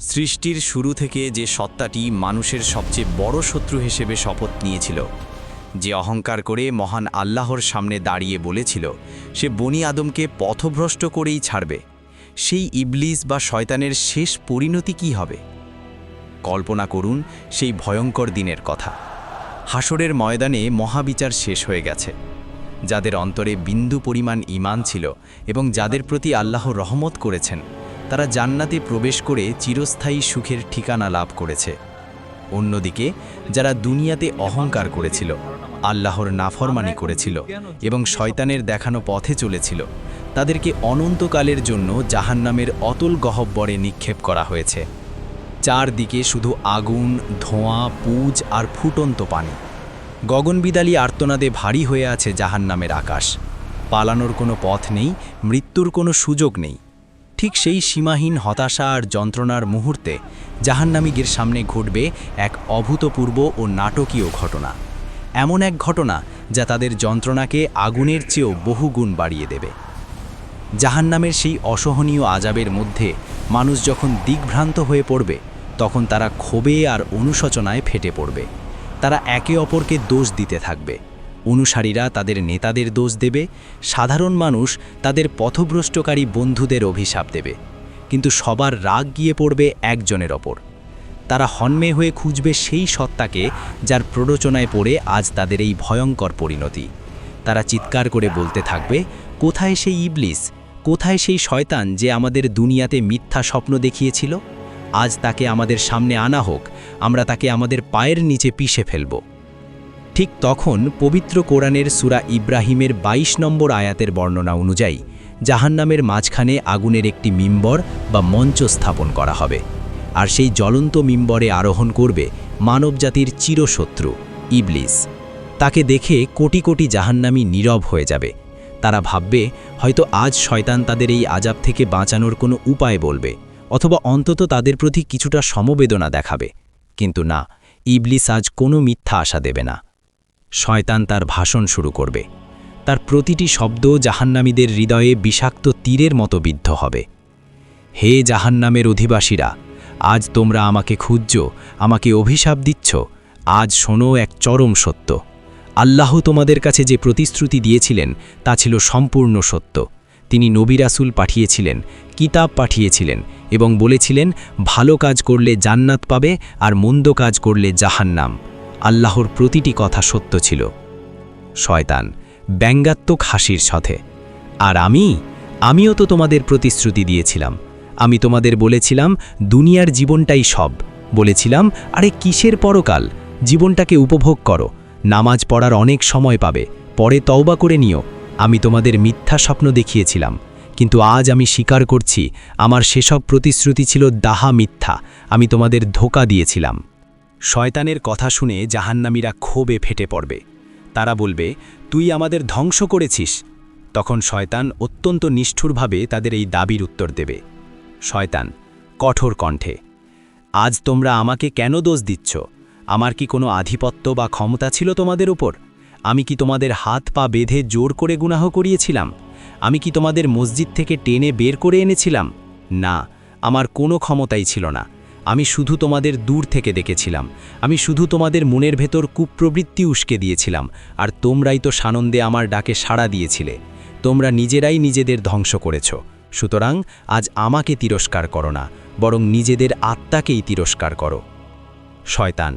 সৃষ্টির শুরু থেকে যে সত্তাটি মানুষের সবচেয়ে বড় শত্রু হিসেবে শপথ নিয়েছিল, যে অহংকার করে মহান আল্লাহর সামনে দাঁড়িয়ে বলেছিল সে বনি আদমকে পথভ্রষ্ট করেই ছাড়বে, সেই ইবলিস বা শয়তানের শেষ পরিণতি কি হবে? কল্পনা করুন সেই ভয়ঙ্কর দিনের কথা। হাসরের ময়দানে মহাবিচার শেষ হয়ে গেছে। যাদের অন্তরে বিন্দু পরিমাণ ঈমান ছিল এবং যাদের প্রতি আল্লাহ রহমত করেছেন, তারা জান্নাতে প্রবেশ করে চিরস্থায়ী সুখের ঠিকানা লাভ করেছে। অন্যদিকে যারা দুনিয়াতে অহংকার করেছিল, আল্লাহর নাফরমানি করেছিল এবং শয়তানের দেখানো পথে চলেছিল, তাদেরকে অনন্তকালের জন্য জাহান্নামের অতল গহ্বরে নিক্ষেপ করা হয়েছে। চারদিকে শুধু আগুন, ধোঁয়া, পুজ আর ফুটন্ত পানি। গগনবিদালী আর্তনাদে ভারী হয়ে আছে জাহান্নামের আকাশ। পালানোর কোনো পথ নেই, মৃত্যুর কোনো সুযোগ নেই। ঠিক সেই সীমাহীন হতাশা আর যন্ত্রণার মুহূর্তে জাহান্নামীদের সামনে ঘটবে এক অভূতপূর্ব ও নাটকীয় ঘটনা। এমন এক ঘটনা যা তাদের যন্ত্রণাকে আগুনের চেয়েও বহুগুণ বাড়িয়ে দেবে। জাহান্নামের সেই অসহনীয় আযাবের মধ্যে মানুষ যখন দিগ্ভ্রান্ত হয়ে পড়বে, তখন তারা ক্ষোভে আর অনুশোচনায় ফেটে পড়বে। তারা একে অপরকে দোষ দিতে থাকবে। অনুসারীরা তাদের নেতাদের দোষ দেবে, সাধারণ মানুষ তাদের পথভ্রষ্টকারী বন্ধুদের অভিশাপ দেবে। কিন্তু সবার রাগ গিয়ে পড়বে একজনের ওপর। তারা হন্মে হয়ে খুঁজবে সেই সত্তাকে যার প্ররোচনায় পড়ে আজ তাদের এই ভয়ঙ্কর পরিণতি। তারা চিৎকার করে বলতে থাকবে, কোথায় সেই ইবলিস, কোথায় সেই শয়তান যে আমাদের দুনিয়াতে মিথ্যা স্বপ্ন দেখিয়েছিল? আজ তাকে আমাদের সামনে আনা হোক, আমরা তাকে আমাদের পায়ের নিচে পিষে ফেলব। ঠিক তখন পবিত্র কোরআনের সূরা ইব্রাহিমের ২২ নম্বর আয়াতের বর্ণনা অনুযায়ী জাহান্নামের মাঝখানে আগুনের একটি মিম্বর বা মঞ্চ স্থাপন করা হবে। আর সেই জ্বলন্ত মিম্বরে আরোহণ করবে মানবজাতির চিরশত্রু ইবলিস। তাকে দেখে কোটি কোটি জাহান্নামী নীরব হয়ে যাবে। তারা ভাববে হয়তো আজ শয়তান তাদের এই আযাব থেকে বাঁচানোর কোনো উপায় বলবে, অথবা অন্তত তাদের প্রতি কিছুটা সমবেদনা দেখাবে। কিন্তু না, ইবলিস আজ কোনো মিথ্যা আশা দেবে না। শয়তান তার ভাষণ শুরু করবে। তার প্রতিটি শব্দ জাহান্নামীদের হৃদয়ে বিষাক্ত তীরের মতো বিদ্ধ হবে। হে জাহান্নামের অধিবাসীরা, আজ তোমরা আমাকে খুঁজছ, আমাকে অভিশাপ দিচ্ছ। আজ শোনো এক চরম সত্য। আল্লাহ তোমাদের কাছে যে প্রতিশ্রুতি দিয়েছিলেন তা ছিল সম্পূর্ণ সত্য। তিনি নবী রাসূল পাঠিয়েছিলেন, কিতাব পাঠিয়েছিলেন এবং বলেছিলেন ভালো কাজ করলে জান্নাত পাবে আর মন্দ কাজ করলে জাহান্নাম। আল্লাহর প্রতিটি কথা সত্য ছিল। শয়তান ব্যঙ্গাত্মক হাসির সাথে, আর আমিও তো তোমাদের প্রতিশ্রুতি দিয়েছিলাম। আমি তোমাদের বলেছিলাম দুনিয়ার জীবনটাই সব। বলেছিলাম আরে কিসের পরকাল, জীবনটাকে উপভোগ করো, নামাজ পড়ার অনেক সময় পাবে, পরে তওবা করে নিও। আমি তোমাদের মিথ্যা স্বপ্ন দেখিয়েছিলাম, কিন্তু আজ আমি স্বীকার করছি আমার সেসব প্রতিশ্রুতি ছিল ডাহা মিথ্যা। আমি তোমাদের ধোঁকা দিয়েছিলাম। শয়তানের কথা শুনে জাহান্নামীরা ক্ষোভে ফেটে পড়বে। তারা বলবে, তুই আমাদের ধ্বংস করেছিস। তখন শয়তান অত্যন্ত নিষ্ঠুরভাবে তাদের এই দাবির উত্তর দেবে। শয়তান কঠোর কণ্ঠে, আজ তোমরা আমাকে কেন দোষ দিচ্ছ? আমার কি কোনো আধিপত্য বা ক্ষমতা ছিল তোমাদের উপর? আমি কি তোমাদের হাত পা বেঁধে জোর করে গুনাহ করিয়েছিলাম? আমি কি তোমাদের মসজিদ থেকে টেনে বের করে এনেছিলাম? না, আমার কোনো ক্ষমতাই ছিল না। আমি শুধু তোমাদের দূর থেকে দেখেছিলাম। আমি শুধু তোমাদের মনের ভেতর কুপ্রবৃত্তি উস্কে দিয়েছিলাম, আর তোমরাই তো সানন্দে আমার ডাকে সাড়া দিয়েছিলে। তোমরা নিজেরাই নিজেদের ধ্বংস করেছ। সুতরাং আজ আমাকে তিরস্কার করো না, বরং নিজেদের আত্মাকেই তিরস্কার করো। শয়তান,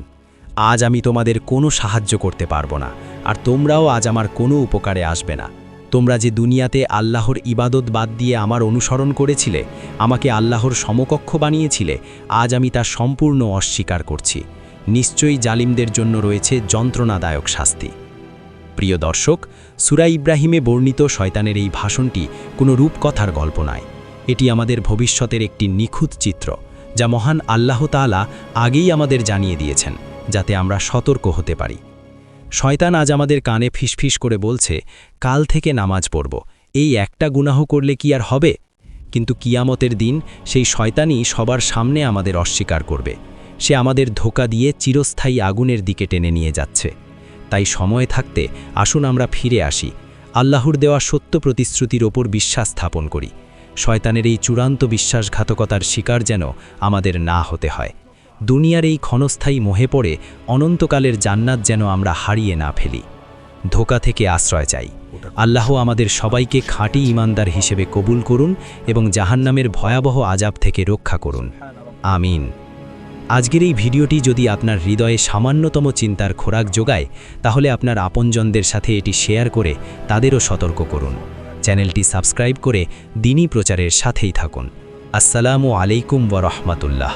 আজ আমি তোমাদের কোনো সাহায্য করতে পারবো না, আর তোমরাও আজ আমার কোনো উপকারে আসবে না। তোমরা যে দুনিয়াতে আল্লাহর ইবাদত বাদ দিয়ে আমার অনুসরণ করেছিলে, আমাকে আল্লাহর সমকক্ষ বানিয়েছিলে, আজ আমি তা সম্পূর্ণ অস্বীকার করছি। নিশ্চয়ই জালিমদের জন্য রয়েছে যন্ত্রণাদায়ক শাস্তি। প্রিয় দর্শক, সূরা ইব্রাহিমে বর্ণিত শয়তানের এই ভাষণটি কোনো রূপকথার গল্প নয়। এটি আমাদের ভবিষ্যতের একটি নিখুঁত চিত্র, যা মহান আল্লাহ তাআলা আগেই আমাদের জানিয়ে দিয়েছেন, যাতে আমরা সতর্ক হতে পারি। শয়তান আজ আমাদের কানে ফিসফিস করে বলছে, কাল থেকে নামাজ পড়ব, এই একটা গুনাহ করলে কি আর হবে? কিন্তু কিয়ামতের দিন সেই শয়তানই সবার সামনে আমাদের অস্বীকার করবে। সে আমাদের ধোঁকা দিয়ে চিরস্থায়ী আগুনের দিকে টেনে নিয়ে যাচ্ছে। তাই সময় থাকতে আসুন আমরা ফিরে আসি, আল্লাহর দেওয়া সত্য প্রতিশ্রুতির ওপর বিশ্বাস স্থাপন করি। শয়তানের এই চূড়ান্ত বিশ্বাসঘাতকতার শিকার যেন আমাদের না হতে হয়। দুনিয়ার এই ক্ষণস্থায়ী মোহে পড়ে অনন্তকালের জান্নাত যেন আমরা হারিয়ে না ফেলি। ধোঁকা থেকে আশ্রয় চাই। আল্লাহ আমাদের সবাইকে খাঁটি ঈমানদার হিসেবে কবুল করুন এবং জাহান্নামের ভয়াবহ আযাব থেকে রক্ষা করুন। আমিন। আজকের এই ভিডিওটি যদি আপনার হৃদয়ে সামান্যতম চিন্তার খোরাক যোগায়, তাহলে আপনার আপনজনদের সাথে এটি শেয়ার করে তাদেরও সতর্ক করুন। চ্যানেলটি সাবস্ক্রাইব করে দ্বীনি প্রচারের সাথেই থাকুন। আসসালামু আলাইকুম ওয়া রাহমাতুল্লাহ।